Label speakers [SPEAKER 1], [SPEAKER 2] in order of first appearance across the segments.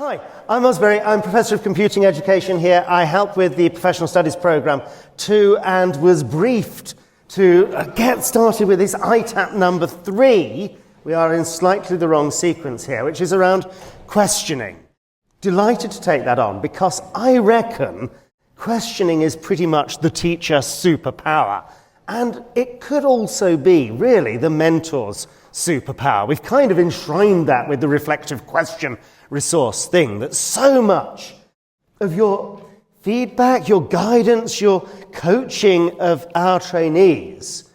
[SPEAKER 1] Hi, I'm Osbury. I'm Professor of Computing Education here. I help with the Professional Studies programme too, and was briefed to get started with this ITAP number 3. We are in slightly the wrong sequence here, which is around questioning. Delighted to take that on because I reckon questioning is pretty much the teacher superpower. And it could also be, really, the mentor's superpower. We've kind of enshrined that with the reflective question resource thing, that so much of your feedback, your guidance, your coaching of our trainees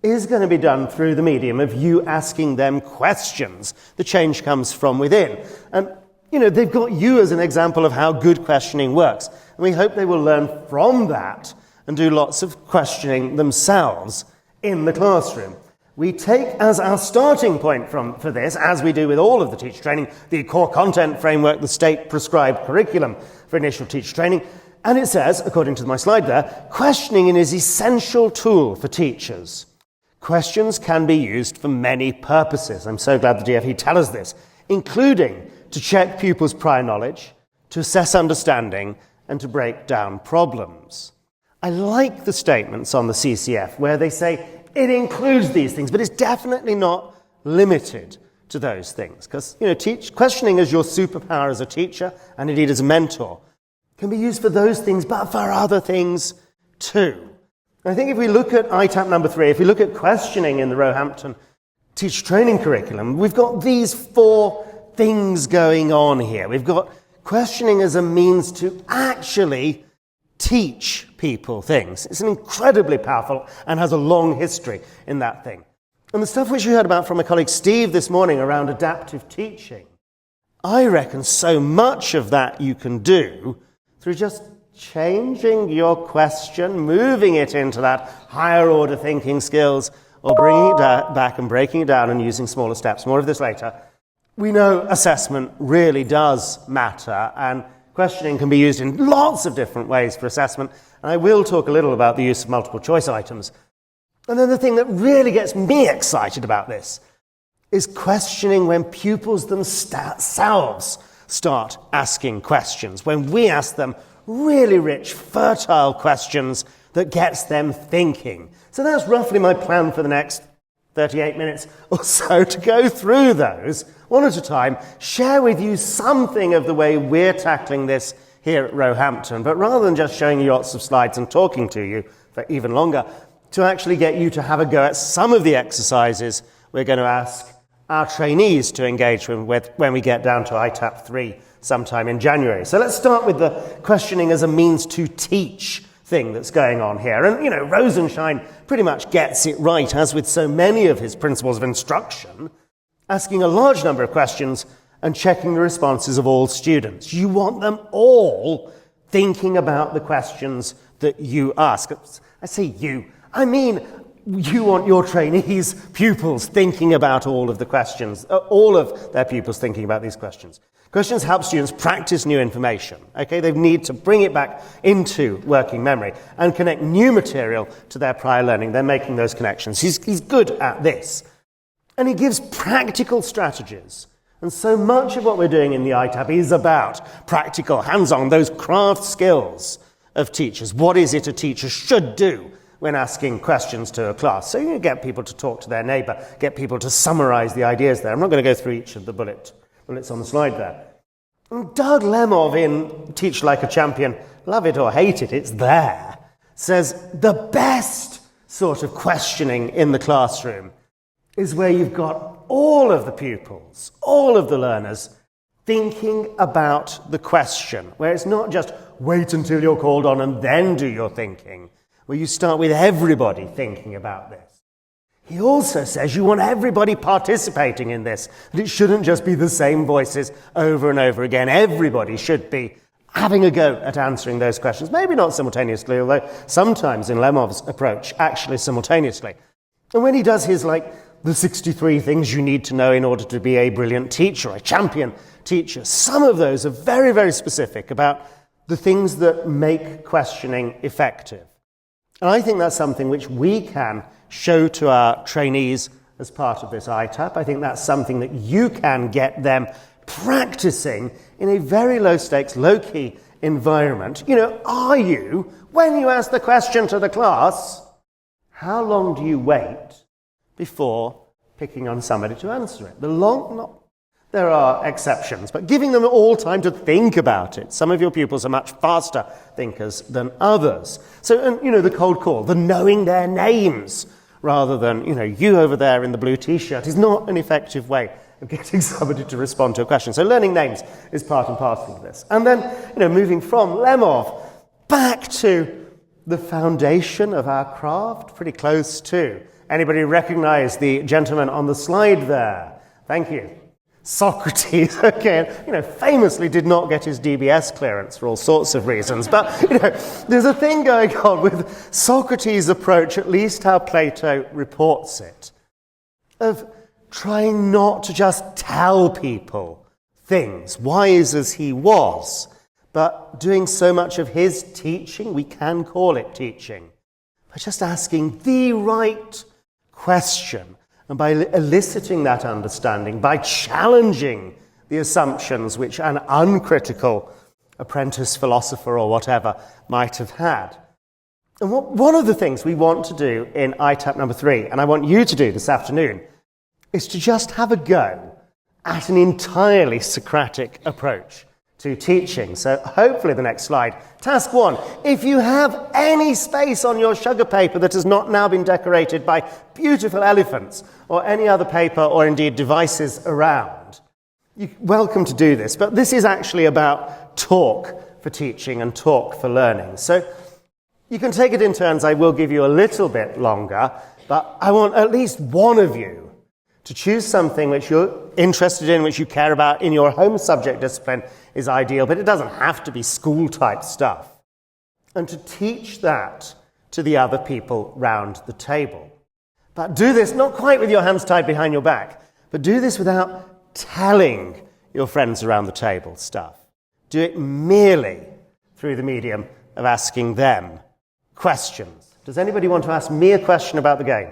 [SPEAKER 1] is going to be done through the medium of you asking them questions. The change comes from within. And, they've got you as an example of how good questioning works. And we hope they will learn from that and do lots of questioning themselves in the classroom. We take as our starting point for this, as we do with all of the teacher training, the core content framework, the state-prescribed curriculum for initial teacher training. And it says, according to my slide there, questioning is an essential tool for teachers. Questions can be used for many purposes. I'm so glad the DFE tell us this, including to check pupils' prior knowledge, to assess understanding, and to break down problems. I like the statements on the CCF where they say it includes these things, but it's definitely not limited to those things. Because, questioning as your superpower as a teacher, and indeed as a mentor, can be used for those things, but for other things too. I think if we look at ITAP number 3, if we look at questioning in the Roehampton teacher training curriculum, we've got these 4 things going on here. We've got questioning as a means to actually teach people things. It's an incredibly powerful and has a long history in that thing. And the stuff which you heard about from my colleague Steve this morning around adaptive teaching, I reckon so much of that you can do through just changing your question, moving it into that higher order thinking skills, or bringing it back and breaking it down and using smaller steps. More of this later. We know assessment really does matter, and questioning can be used in lots of different ways for assessment, and I will talk a little about the use of multiple choice items. And then the thing that really gets me excited about this is questioning when pupils themselves start asking questions, when we ask them really rich, fertile questions that gets them thinking. So that's roughly my plan for the next 38 minutes or so, to go through those one at a time, share with you something of the way we're tackling this here at Roehampton, but rather than just showing you lots of slides and talking to you for even longer, to actually get you to have a go at some of the exercises we're going to ask our trainees to engage with when we get down to ITAP 3 sometime in January. So let's start with the questioning as a means to teach thing that's going on here. And, Rosenshine pretty much gets it right, as with so many of his principles of instruction, asking a large number of questions and checking the responses of all students. You want them all thinking about the questions that you ask. I say you. I mean, you want your trainees, pupils, thinking about all of the questions, all of their pupils thinking about these questions. Questions help students practice new information. Okay, they need to bring it back into working memory and connect new material to their prior learning. They're making those connections. He's good at this. And he gives practical strategies. And so much of what we're doing in the ITAP is about practical, hands-on, those craft skills of teachers. What is it a teacher should do when asking questions to a class? So you get people to talk to their neighbour, get people to summarize the ideas there. I'm not going to go through each of the bullets on the slide there. And Doug Lemov in Teach Like a Champion, love it or hate it, it's there, says the best sort of questioning in the classroom is where you've got all of the pupils, all of the learners, thinking about the question, where it's not just wait until you're called on and then do your thinking, where you start with everybody thinking about this. He also says you want everybody participating in this, that it shouldn't just be the same voices over and over again. Everybody should be having a go at answering those questions. Maybe not simultaneously, although sometimes in Lemov's approach, actually simultaneously. And when he does his, the 63 things you need to know in order to be a brilliant teacher, a champion teacher, some of those are very, very specific about the things that make questioning effective. And I think that's something which we can show to our trainees as part of this ITAP. I think that's something that you can get them practicing in a very low-stakes, low-key environment. Are you, when you ask the question to the class, how long do you wait before picking on somebody to answer it? There are exceptions, but giving them all time to think about it. Some of your pupils are much faster thinkers than others. So, the cold call, the knowing their names, rather than, you over there in the blue T-shirt, is not an effective way of getting somebody to respond to a question. So learning names is part and parcel of this. And then, moving from Lemov back to the foundation of our craft, pretty close to. Anybody recognize the gentleman on the slide there? Thank you. Socrates, famously did not get his DBS clearance for all sorts of reasons. But, there's a thing going on with Socrates' approach, at least how Plato reports it, of trying not to just tell people things, wise as he was, but doing so much of his teaching, we can call it teaching, by just asking the right question. And by eliciting that understanding, by challenging the assumptions which an uncritical apprentice philosopher or whatever might have had. And one of the things we want to do in ITAP number 3, and I want you to do this afternoon, is to just have a go at an entirely Socratic approach to teaching. So hopefully the next slide. Task 1. If you have any space on your sugar paper that has not now been decorated by beautiful elephants or any other paper or indeed devices around, you're welcome to do this. But this is actually about talk for teaching and talk for learning. So you can take it in turns. I will give you a little bit longer, but I want at least one of you to choose something which you're interested in, which you care about in your home subject discipline is ideal, but it doesn't have to be school-type stuff. And to teach that to the other people round the table. But do this not quite with your hands tied behind your back, but do this without telling your friends around the table stuff. Do it merely through the medium of asking them questions. Does anybody want to ask me a question about the game?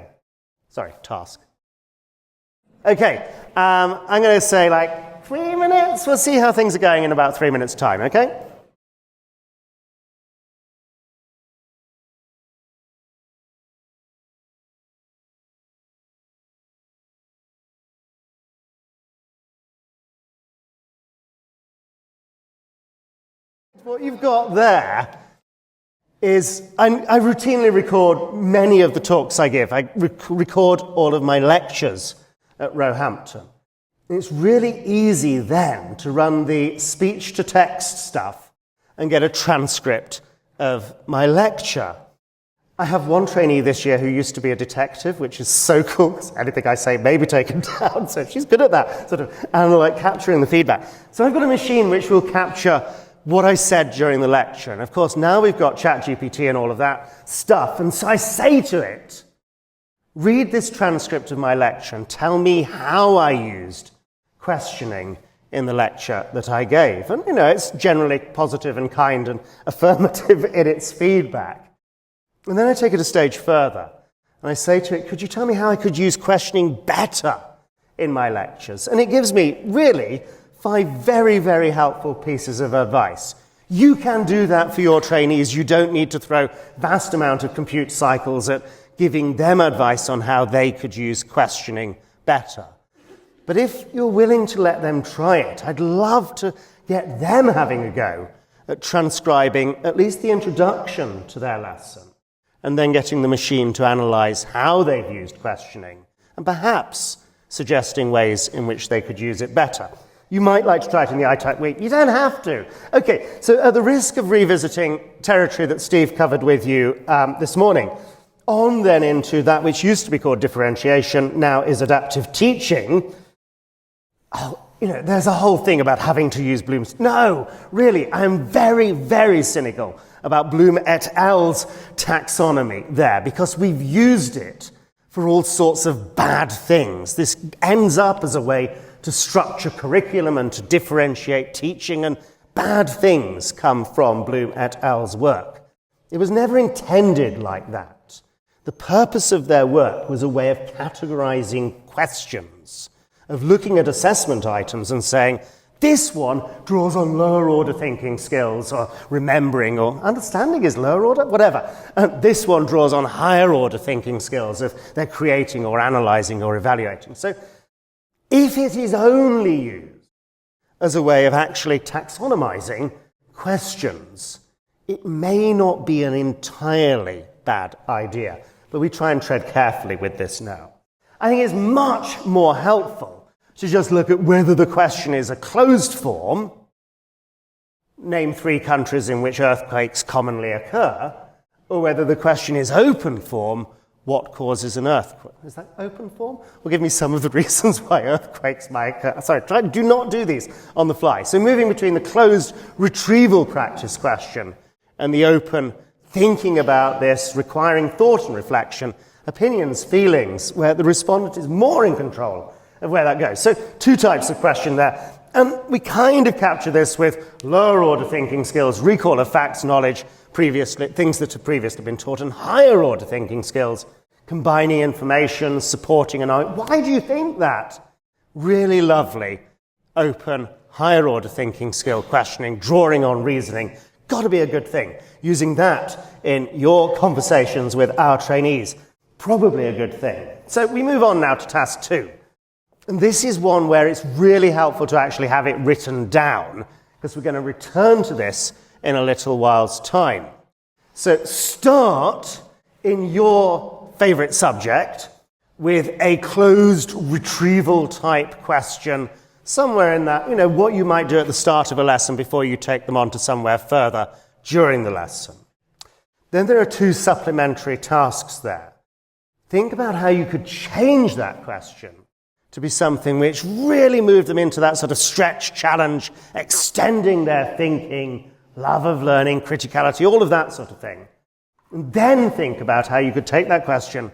[SPEAKER 1] Sorry, task. Okay, I'm going to say 3 minutes. We'll see how things are going in about 3 minutes' time, okay? What you've got there is, I routinely record many of the talks I give. I record all of my lectures at Roehampton. It's really easy then to run the speech-to-text stuff and get a transcript of my lecture. I have one trainee this year who used to be a detective, which is so cool, because anything I say may be taken down, so she's good at that, sort of capturing the feedback. So I've got a machine which will capture what I said during the lecture. And of course, now we've got ChatGPT and all of that stuff, and so I say to it, read this transcript of my lecture and tell me how I used questioning in the lecture that I gave. And, it's generally positive and kind and affirmative in its feedback. And then I take it a stage further, and I say to it, could you tell me how I could use questioning better in my lectures? And it gives me, really, 5 very, very helpful pieces of advice. You can do that for your trainees. You don't need to throw vast amount of compute cycles at giving them advice on how they could use questioning better. But if you're willing to let them try it, I'd love to get them having a go at transcribing at least the introduction to their lesson, and then getting the machine to analyze how they've used questioning, and perhaps suggesting ways in which they could use it better. You might like to try it in the ITAP week. You don't have to. Okay, so at the risk of revisiting territory that Steve covered with you this morning, on then into that which used to be called differentiation, now is adaptive teaching. There's a whole thing about having to use Bloom's. No, really, I am very, very cynical about Bloom et al.'s taxonomy there, because we've used it for all sorts of bad things. This ends up as a way to structure curriculum and to differentiate teaching, and bad things come from Bloom et al.'s work. It was never intended like that. The purpose of their work was a way of categorizing questions, of looking at assessment items and saying, This one draws on lower order thinking skills, or remembering, or understanding is lower order, whatever. This one draws on higher order thinking skills if they're creating or analysing or evaluating. So if it is only used as a way of actually taxonomizing questions, it may not be an entirely bad idea, but we try and tread carefully with this now. I think it's much more helpful to just look at whether the question is a closed form, name 3 countries in which earthquakes commonly occur, or whether the question is open form, what causes an earthquake? Is that open form? Well, give me some of the reasons why earthquakes might occur. Sorry, do not do these on the fly. So moving between the closed retrieval practice question and the open thinking about this, requiring thought and reflection, opinions, feelings, where the respondent is more in control of where that goes. So 2 types of question there. And we kind of capture this with lower order thinking skills, recall of facts, knowledge, previously, things that have previously been taught, and higher order thinking skills, combining information, supporting an argument. Why do you think that? Really lovely, open, higher order thinking skill questioning, drawing on reasoning. Got to be a good thing. Using that in your conversations with our trainees, probably a good thing. So we move on now to task 2. And this is one where it's really helpful to actually have it written down, because we're going to return to this in a little while's time. So start in your favorite subject with a closed retrieval type question, somewhere in that, what you might do at the start of a lesson before you take them on to somewhere further during the lesson. Then there are 2 supplementary tasks there. Think about how you could change that question to be something which really moved them into that sort of stretch, challenge, extending their thinking, love of learning, criticality, all of that sort of thing. And then think about how you could take that question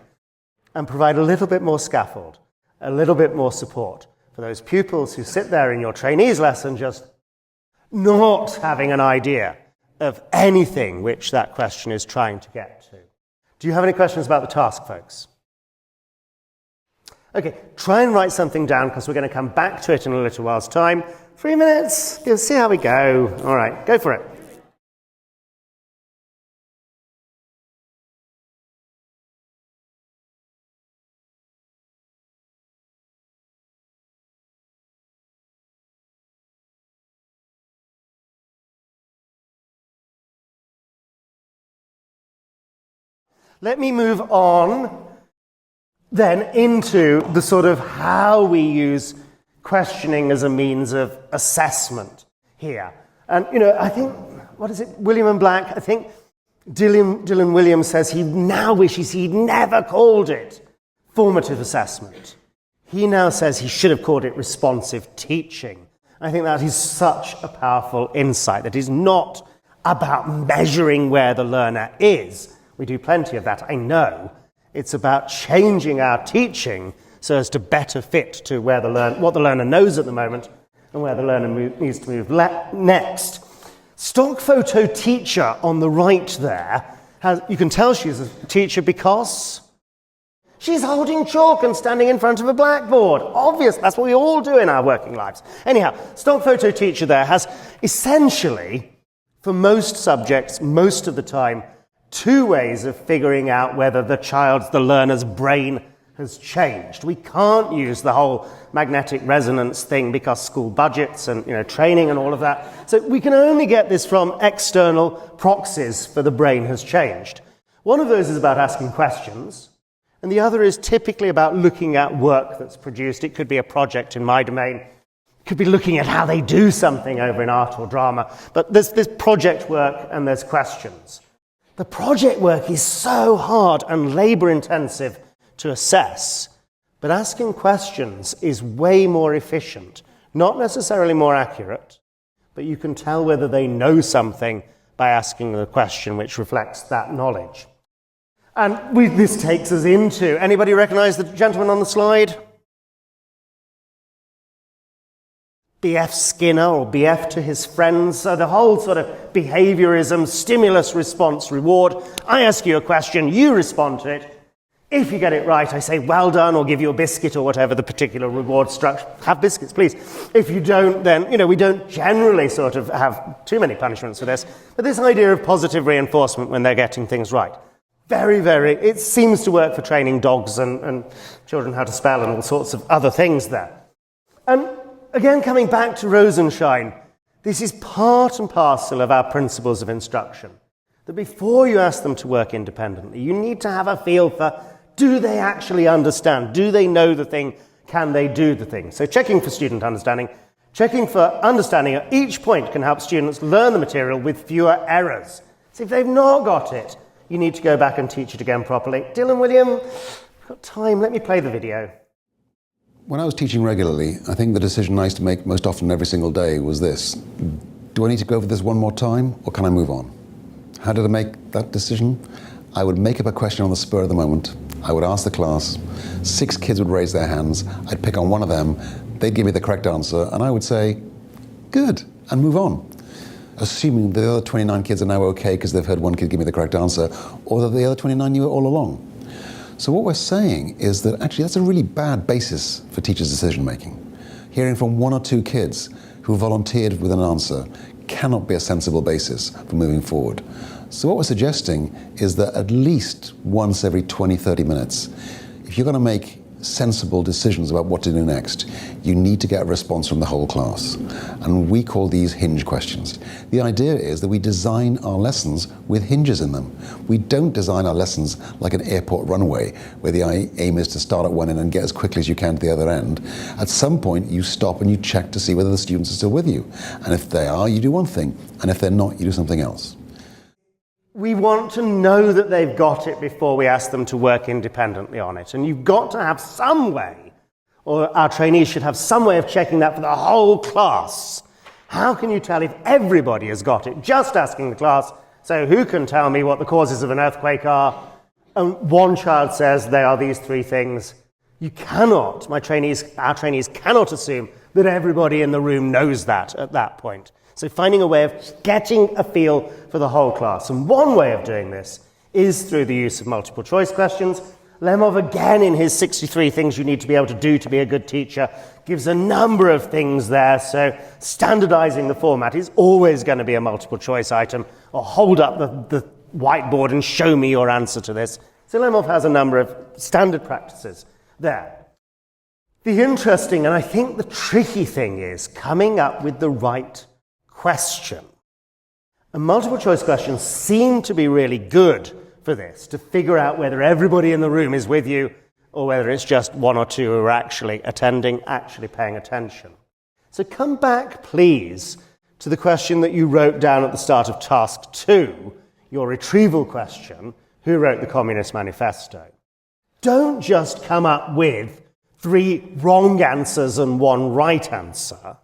[SPEAKER 1] and provide a little bit more scaffold, a little bit more support for those pupils who sit there in your trainees lesson just not having an idea of anything which that question is trying to get to. Do you have any questions about the task, folks? Okay, try and write something down, because we're going to come back to it in a little while's time. 3 minutes, you'll see how we go. All right, go for it. Let me move on then into the sort of how we use questioning as a means of assessment here. And, I think, what is it, William and Black? I think Dylan Williams says he now wishes he'd never called it formative assessment. He now says he should have called it responsive teaching. I think that is such a powerful insight, that is not about measuring where the learner is. We do plenty of that, I know. It's about changing our teaching so as to better fit to where what the learner knows at the moment and where the learner needs to move next. Stock photo teacher on the right there, you can tell she's a teacher because she's holding chalk and standing in front of a blackboard. Obvious, that's what we all do in our working lives. Anyhow, stock photo teacher there has essentially, for most subjects, most of the time, 2 ways of figuring out whether the learner's brain has changed. We can't use the whole magnetic resonance thing because school budgets and training and all of that. So we can only get this from external proxies for the brain has changed. One of those is about asking questions, and the other is typically about looking at work that's produced. It could be a project in my domain. It could be looking at how they do something over in art or drama. But there's project work and there's questions. The project work is so hard and labor-intensive to assess, but asking questions is way more efficient, not necessarily more accurate, but you can tell whether they know something by asking the question which reflects that knowledge. And this takes us into, anybody recognize the gentleman on the slide? B.F. Skinner, or B.F. to his friends. So the whole sort of behaviorism, stimulus, response, reward. I ask you a question, you respond to it. If you get it right, I say, well done, or give you a biscuit or whatever the particular reward structure. Have biscuits, please. If you don't, then, we don't generally sort of have too many punishments for this. But this idea of positive reinforcement when they're getting things right. It seems to work for training dogs and children how to spell and all sorts of other things there. And again, coming back to Rosenshine, this is part and parcel of our principles of instruction. That before you ask them to work independently, you need to have a feel for, do they actually understand? Do they know the thing? Can they do the thing? So checking for student understanding, checking for understanding at each point can help students learn the material with fewer errors. So if they've not got it, you need to go back and teach it again properly. Dylan, William, I've got time, let me play the video.
[SPEAKER 2] When I was teaching regularly, I think the decision I used to make most often every single day was this. Do I need to go over this one more time, or can I move on? How did I make that decision? I would make up a question on the spur of the moment. I would ask the class, 6 kids would raise their hands, I'd pick on one of them, they'd give me the correct answer, and I would say, good, and move on. Assuming the other 29 kids are now okay because they've heard one kid give me the correct answer, or that the other 29 knew it all along. So what we're saying is that actually that's a really bad basis for teachers' decision making. Hearing from 1 or 2 kids who volunteered with an answer cannot be a sensible basis for moving forward. So what we're suggesting is that at least once every 20, 30 minutes, if you're going to make sensible decisions about what to do next, you need to get a response from the whole class. And we call these hinge questions. The idea is that we design our lessons with hinges in them. We don't design our lessons like an airport runway, where the aim is to start at one end and get as quickly as you can to the other end. At some point, you stop and you check to see whether the students are still with you. And if they are, you do one thing. And if they're not, you do something else.
[SPEAKER 1] We want to know that they've got it before we ask them to work independently on it. And you've got to have some way, or our trainees should have some way of checking that for the whole class. How can you tell if everybody has got it? Just asking the class, so who can tell me what the causes of an earthquake are? And one child says they are these 3 things. You cannot, our trainees cannot assume that everybody in the room knows that at that point. So finding a way of getting a feel for the whole class. And one way of doing this is through the use of multiple choice questions. Lemov, again, in his 63 things you need to be able to do to be a good teacher, gives a number of things there. So standardizing the format is always going to be a multiple choice item, or hold up the whiteboard and show me your answer to this. So Lemov has a number of standard practices there. The interesting, and I think the tricky thing, is coming up with the right question. And multiple choice questions seem to be really good for this, to figure out whether everybody in the room is with you, or whether it's just 1 or 2 who are actually attending, actually paying attention. So come back, please, to the question that you wrote down at the start of task 2, your retrieval question, who wrote the Communist Manifesto? Don't just come up with 3 wrong answers and 1 right answer.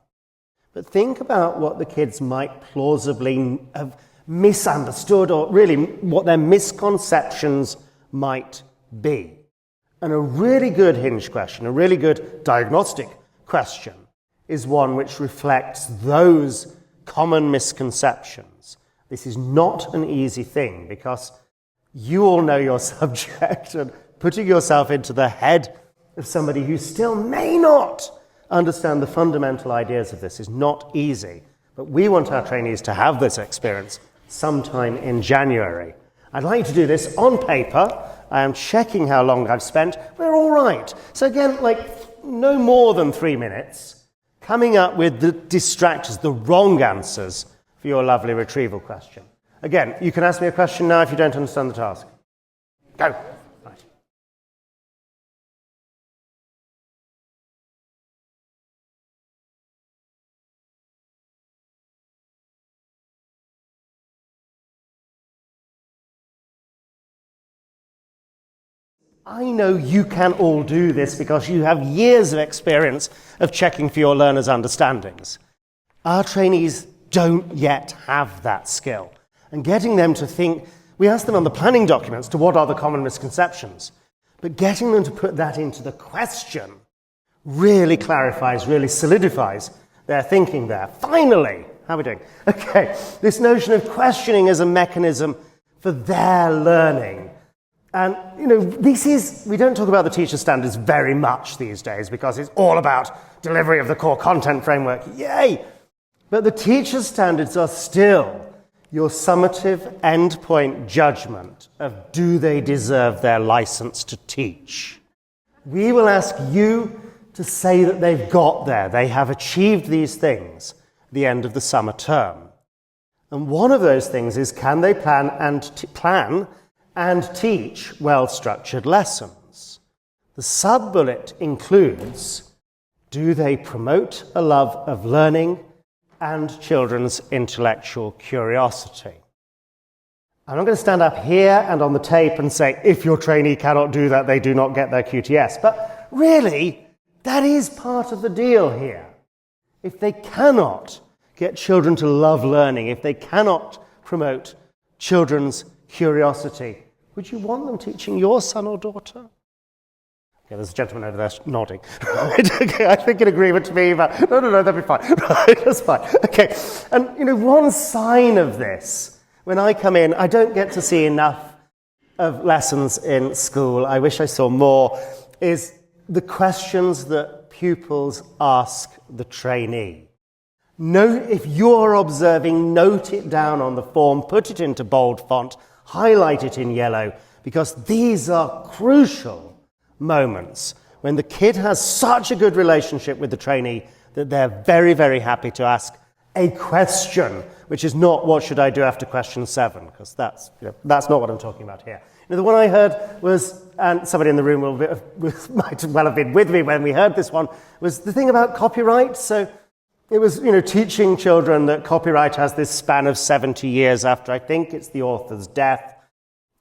[SPEAKER 1] But think about what the kids might plausibly have misunderstood, or really what their misconceptions might be. And a really good hinge question, a really good diagnostic question, is one which reflects those common misconceptions. This is not an easy thing, because you all know your subject, and putting yourself into the head of somebody who still may not understand the fundamental ideas of this is not easy, but we want our trainees to have this experience sometime in January. I'd like to do this on paper. I am checking how long I've spent. We're all right. So again, no more than 3 minutes, coming up with the distractors, the wrong answers for your lovely retrieval question. Again, you can ask me a question now if you don't understand the task. Go. I know you can all do this because you have years of experience of checking for your learners' understandings. Our trainees don't yet have that skill. And getting them to think, we ask them on the planning documents to what are the common misconceptions, but getting them to put that into the question really clarifies, really solidifies their thinking there. Finally, how are we doing? Okay, this notion of questioning as a mechanism for their learning. And, we don't talk about the teacher standards very much these days because it's all about delivery of the core content framework. Yay! But the teacher standards are still your summative endpoint judgment of do they deserve their license to teach. We will ask you to say that they've got there, they have achieved these things at the end of the summer term. And one of those things is, can they plan and teach well-structured lessons? The sub-bullet includes, do they promote a love of learning and children's intellectual curiosity? I'm not going to stand up here and on the tape and say, if your trainee cannot do that, they do not get their QTS. But really, that is part of the deal here. If they cannot get children to love learning, if they cannot promote children's curiosity, would you want them teaching your son or daughter? Okay, there's a gentleman over there nodding. Right, okay, I think in agreement to me, but no, that'd be fine. Right, that's fine. Okay, and one sign of this, when I come in, I don't get to see enough of lessons in school, I wish I saw more, is the questions that pupils ask the trainee. If you're observing, note it down on the form, put it into bold font, highlight it in yellow, because these are crucial moments when the kid has such a good relationship with the trainee that they're very, very happy to ask a question, which is not what should I do after question 7, because that's not what I'm talking about here. The one I heard was, and somebody in the room might well have been with me when we heard this one, was the thing about copyright. So it was, teaching children that copyright has this span of 70 years after, I think it's the author's death.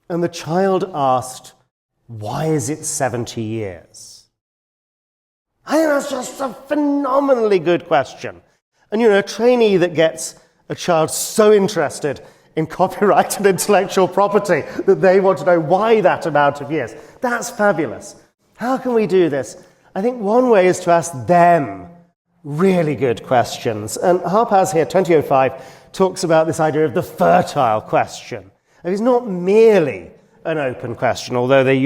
[SPEAKER 1] And the child asked, why is it 70 years? I think that's just a phenomenally good question. And, a trainee that gets a child so interested in copyright and intellectual property that they want to know why that amount of years, that's fabulous. How can we do this? I think one way is to ask them really good questions. And Harpaz here, 2005, talks about this idea of the fertile question. And it's not merely an open question, although they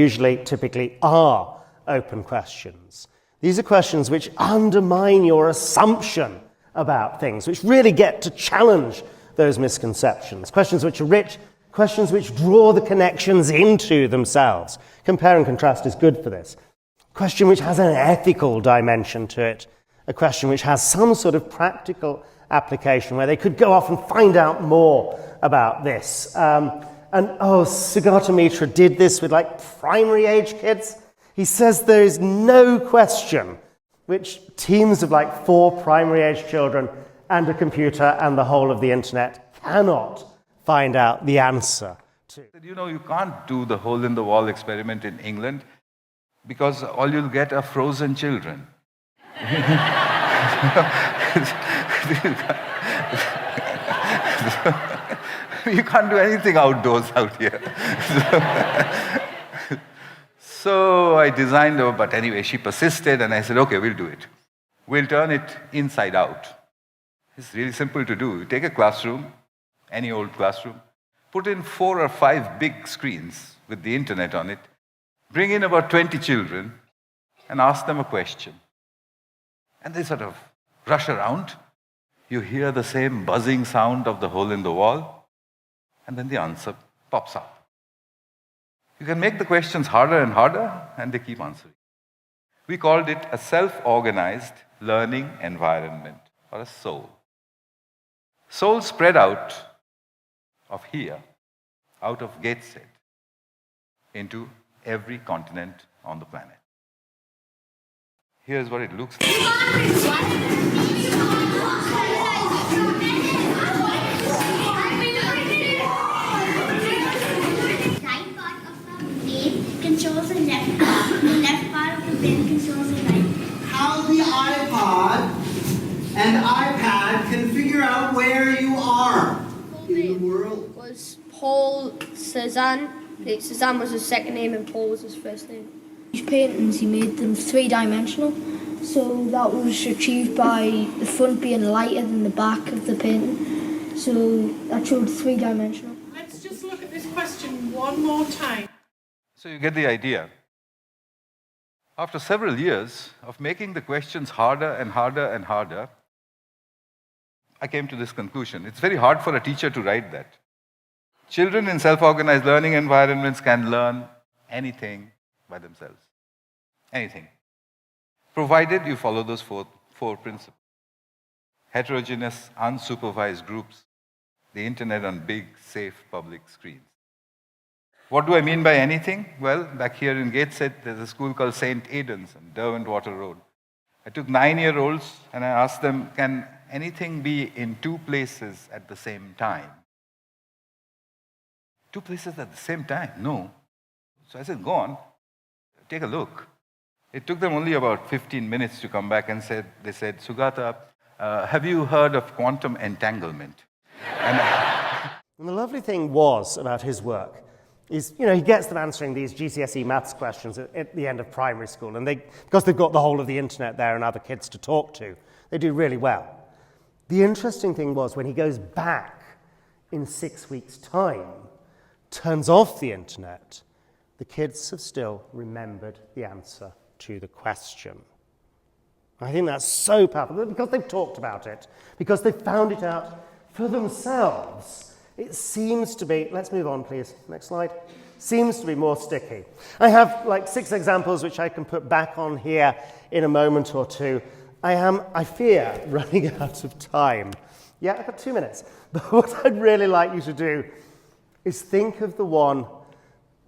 [SPEAKER 1] typically are open questions. These are questions which undermine your assumption about things, which really get to challenge those misconceptions. Questions which are rich, questions which draw the connections into themselves. Compare and contrast is good for this. Question which has an ethical dimension to it. A question which has some sort of practical application where they could go off and find out more about this. Sugata Mitra did this with primary age kids. He says there is no question which teams of 4 primary age children and a computer and the whole of the internet cannot find out the answer to.
[SPEAKER 3] You can't do the hole-in-the-wall experiment in England because all you'll get are frozen children. You can't do anything outdoors out here. So I designed her, but anyway, she persisted, and I said, okay, we'll do it. We'll turn it inside out. It's really simple to do. You take a classroom, any old classroom, put in 4 or 5 big screens with the internet on it, bring in about 20 children, and ask them a question. And they sort of rush around. You hear the same buzzing sound of the hole in the wall, and then the answer pops up. You can make the questions harder and harder, and they keep answering. We called it a self-organized learning environment, or a SOUL. SOUL spread out of here, out of Gateshead, into every continent on the planet. Here's what it looks like.
[SPEAKER 4] Controls the left part. The left part of the bin controls the right.
[SPEAKER 5] How the iPod and iPad can figure out where you are in the world.
[SPEAKER 6] Was Paul Cézanne. Cézanne was his second name and Paul was his first name. His paintings, he made them 3-dimensional. So that was achieved by the front being lighter than the back of the painting. So that showed 3-dimensional.
[SPEAKER 7] Let's just look at this question one more time.
[SPEAKER 3] So you get the idea. After several years of making the questions harder and harder and harder, I came to this conclusion. It's very hard for a teacher to write that. Children in self-organized learning environments can learn anything by themselves. Anything. Provided you follow those four principles. Heterogeneous, unsupervised groups, the internet on big, safe public screens. What do I mean by anything? Well, back here in Gateshead, there's a school called St. Aidan's on Derwentwater Road. I took 9-year-olds and I asked them, can anything be in two places at the same time? Two places at the same time? No. So I said, go on, take a look. It took them only about 15 minutes to come back and they said, Sugata, have you heard of quantum entanglement?
[SPEAKER 1] And the lovely thing was about his work is, he gets them answering these GCSE maths questions at the end of primary school, and because they've got the whole of the internet there and other kids to talk to, they do really well. The interesting thing was when he goes back in 6 weeks' time, turns off the internet, the kids have still remembered the answer to the question. I think that's so powerful, because they've talked about it, because they've found it out for themselves. It seems to be, let's move on please, next slide, seems to be more sticky. I have 6 examples which I can put back on here in a moment or two. I fear, running out of time. Yeah, I've got 2 minutes. But what I'd really like you to do is think of the one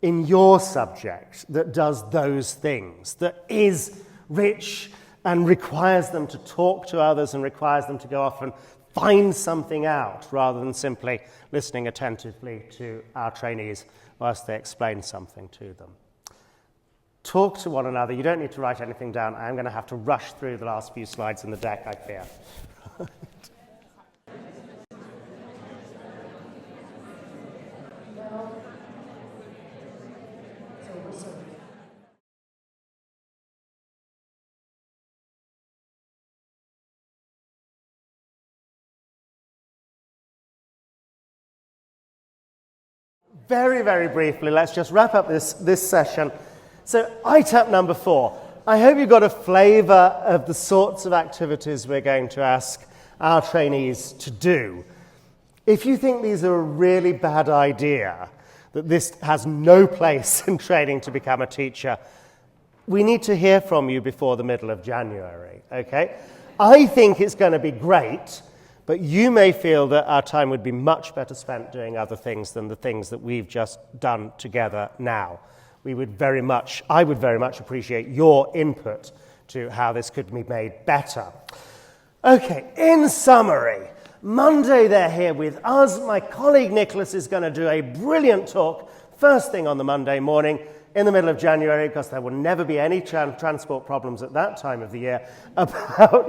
[SPEAKER 1] in your subject that does those things, that is rich and requires them to talk to others and requires them to go off and find something out rather than simply listening attentively to our trainees whilst they explain something to them. Talk to one another. You don't need to write anything down. I'm going to have to rush through the last few slides in the deck, I fear. Very, very briefly, let's just wrap up this session. So, ITAP number 4. I hope you got a flavour of the sorts of activities we're going to ask our trainees to do. If you think these are a really bad idea, that this has no place in training to become a teacher, we need to hear from you before the middle of January, okay? I think it's going to be great, but you may feel that our time would be much better spent doing other things than the things that we've just done together now. I would very much appreciate your input to how this could be made better. Okay, in summary, Monday they're here with us. My colleague Nicholas is going to do a brilliant talk first thing on the Monday morning in the middle of January, because there will never be any transport problems at that time of the year, about,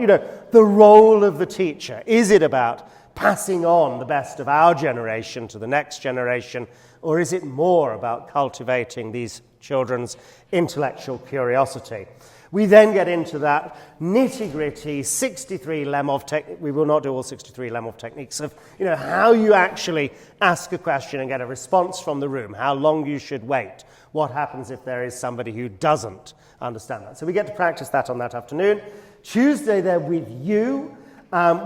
[SPEAKER 1] the role of the teacher. Is it about passing on the best of our generation to the next generation, or is it more about cultivating these children's intellectual curiosity? We then get into that nitty-gritty 63 Lemov technique. We will not do all 63 Lemov techniques of, how you actually ask a question and get a response from the room, how long you should wait, what happens if there is somebody who doesn't understand that. So we get to practice that on that afternoon. Tuesday, they're with you.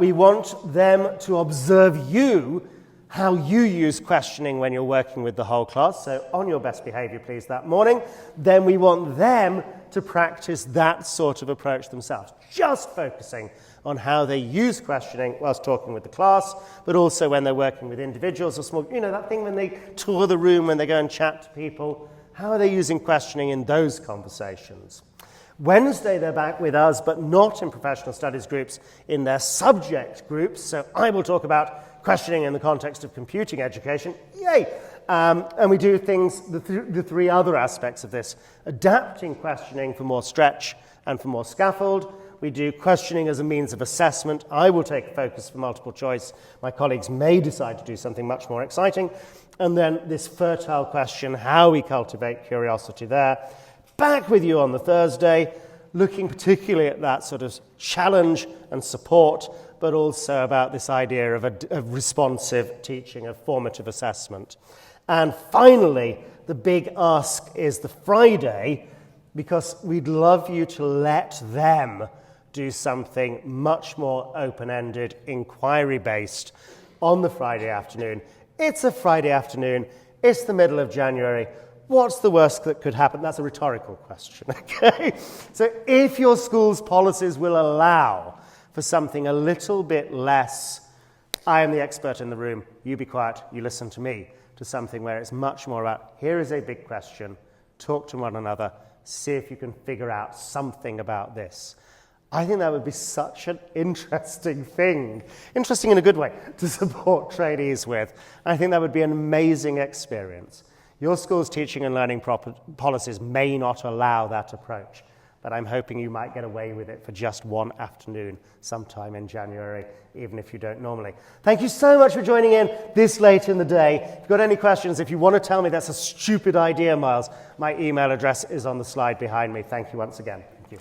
[SPEAKER 1] We want them to observe you, how you use questioning when you're working with the whole class. So on your best behavior, please, that morning. Then we want them to practice that sort of approach themselves, just focusing on how they use questioning whilst talking with the class, but also when they're working with individuals or small, that thing when they tour the room, when they go and chat to people, how are they using questioning in those conversations? Wednesday, they're back with us, but not in professional studies groups, in their subject groups. So I will talk about questioning in the context of computing education. Yay! And we do things, the 3 other aspects of this. Adapting questioning for more stretch and for more scaffold. We do questioning as a means of assessment. I will take a focus for multiple choice. My colleagues may decide to do something much more exciting. And then this fertile question, how we cultivate curiosity there. Back with you on the Thursday, looking particularly at that sort of challenge and support, but also about this idea of responsive teaching, of formative assessment. And finally, the big ask is the Friday, because we'd love you to let them do something much more open-ended, inquiry-based on the Friday afternoon. It's a Friday afternoon. It's the middle of January. What's the worst that could happen? That's a rhetorical question, okay? So if your school's policies will allow for something a little bit less, I am the expert in the room, you be quiet, you listen to me, to something where it's much more about, here is a big question, talk to one another, see if you can figure out something about this. I think that would be such an interesting thing, interesting in a good way, to support trainees with. I think that would be an amazing experience. Your school's teaching and learning policies may not allow that approach, but I'm hoping you might get away with it for just one afternoon sometime in January, even if you don't normally. Thank you so much for joining in this late in the day. If you've got any questions, if you want to tell me that's a stupid idea, Miles, my email address is on the slide behind me. Thank you once again. Thank you.